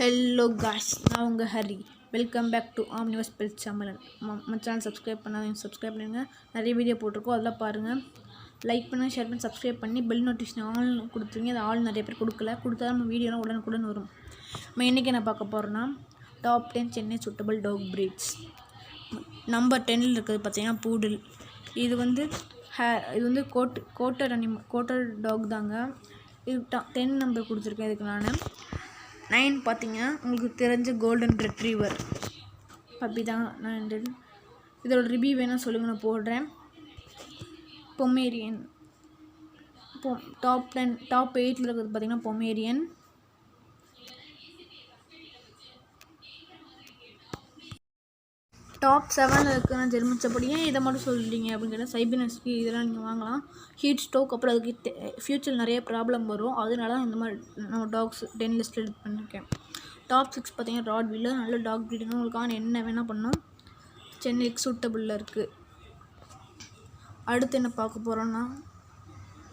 Hello guys, நான் உங்கள் Hari. Welcome back to Omniverse bell channel. நம்ம சேனல் சப்ஸ்கிரைப் பண்ணாதீங்க, சப்ஸ்கிரைப் பண்ணுங்கள். நிறைய வீடியோ போட்டிருக்கோம், அதெல்லாம் பாருங்கள். லைக் பண்ணுங்கள், ஷேர் பண்ணி, சப்ஸ்கிரைப் பண்ணி பெல் நோட்டிஃபிகேஷன் ஆல் கொடுத்துருங்க. அது ஆல் நிறைய பேர் கொடுக்கல, கொடுத்தா நம்ம வீடியோலாம் உடனுக்குடன் வரும். நம்ம இன்றைக்கி என்ன பார்க்க போகிறோன்னா top 10 Chennai suitable dog breeds. Number 10 இருக்கிறது பார்த்தீங்கன்னா பூடில். இது வந்து கோட்டர் டாக் தாங்க. இது 10 நம்பர் கொடுத்துருக்கேன். இதுக்கு நான் 9 பார்த்தீங்கன்னா உங்களுக்கு தெரிஞ்ச கோல்டன் ரெட்ரீவர் பப்பி தான். நான் இதோட ரிவ்யூ வேணால் சொல்லுங்கள், நான் போடுறேன். பொமேரியன் டாப் 8 இருக்கிறது பார்த்தீங்கன்னா பொமேரியன். டாப் 7 இருக்குன்னா ஜெர்மன் ஏன் இதை மட்டும் சொல்லிட்டீங்க அப்படின்னு கேட்டால் சைபீரியன் இதெல்லாம் நீங்கள் வாங்கலாம். ஹீட் ஸ்ட்ரோக் அப்புறம் அதுக்கு ஃப்யூச்சர் நிறைய ப்ராப்ளம் வரும். அதனால தான் இந்த மாதிரி நம்ம டாக்ஸ் 10 லிஸ்ட்டில் எடுத்து பண்ணியிருக்கேன். டாப் 6 பார்த்தீங்கன்னா ராட்வீலர். நல்ல டாக் ப்ரீடுங்க, உங்களுக்கான என்ன வேணால் பண்ணோம். சென்னைக்கு சூட்டபிளில் இருக்குது. அடுத்து என்ன பார்க்க போகிறோன்னா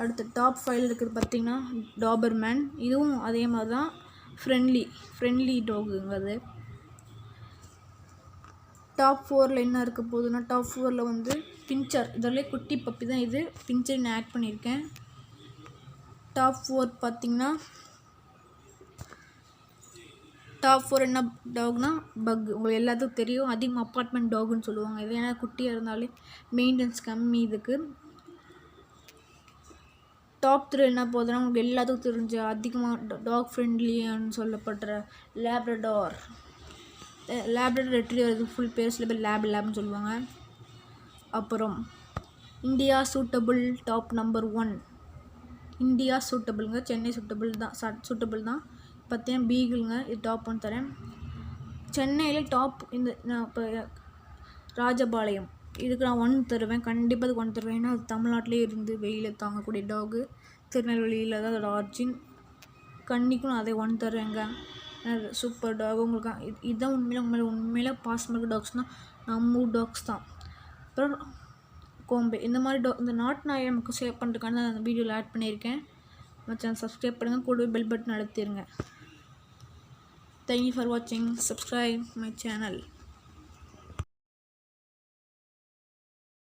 அடுத்து டாப் 5 இருக்குது பார்த்தீங்கன்னா டாபர்மேன். இதுவும் அதே மாதிரி தான் ஃப்ரெண்ட்லி டாகுங்க. அது டாப் 4 என்ன இருக்க போகுதுன்னா டாப் 4 வந்து பின்ச்சர். இதோடய குட்டி பப்பி தான் இது. பின்ச்சர் நான் ஆட் பண்ணியிருக்கேன். டாப் 4 பார்த்திங்கன்னா டாப் 4 என்ன டாக்னா பக். உங்களுக்கு எல்லாத்துக்கும் தெரியும், அதிகமாக அப்பார்ட்மெண்ட் டாகுன்னு சொல்லுவாங்க. இது ஏன்னா குட்டியாக இருந்தாலே மெயின்டெனன்ஸ் கம்மி இதுக்கு. டாப் 3 என்ன போகுதுன்னா உங்களுக்கு எல்லாத்துக்கும் தெரிஞ்ச அதிகமாக டாக் ஃப்ரெண்ட்லின்னு சொல்லப்படுற லேப்ரடார் ரெட்ரீவர். இது ஃபுல் பேர் சில பேர் லேப்னு சொல்லுவாங்க. அப்புறம் India suitable top number 1 India சூட்டபிளுங்க. சென்னை சூட்டபிள் தான் பார்த்தீங்கன்னா பீகிளுங்க. இது டாப் 1 தரேன். சென்னையில் டாப் நான் இப்போ ராஜபாளையம் இதுக்கு நான் 1 தருவேன். கண்டிப்பாக அதுக்கு 1 தருவேன். ஏன்னா அது தமிழ்நாட்டிலே இருந்து வெயிலில் தாங்கக்கூடிய டாகு. திருநெல்வேலியில் தான் அதோட ஆர்ஜின். கண்டிக்கும் நான் அதே 1 தருவேங்க. Super talk. உங்களுக்கு இதுதான் உண்மையில பாசமிக்க டாக்ஸ்னால் நம்ம டாக்ஸ் தான். அப்புறம் கோம்பே இந்த மாதிரி இந்த நாட்டு நாயை நமக்கு சேவ் பண்ணுறதுக்கான அந்த வீடியோவில் ஆட் பண்ணியிருக்கேன். நம்ம சேனல் சப்ஸ்கிரைப் பண்ணுங்கள், கூடவே பெல் பட்டன் அழுத்திடுங்க. தேங்க்யூ ஃபார் வாட்சிங். Subscribe my channel.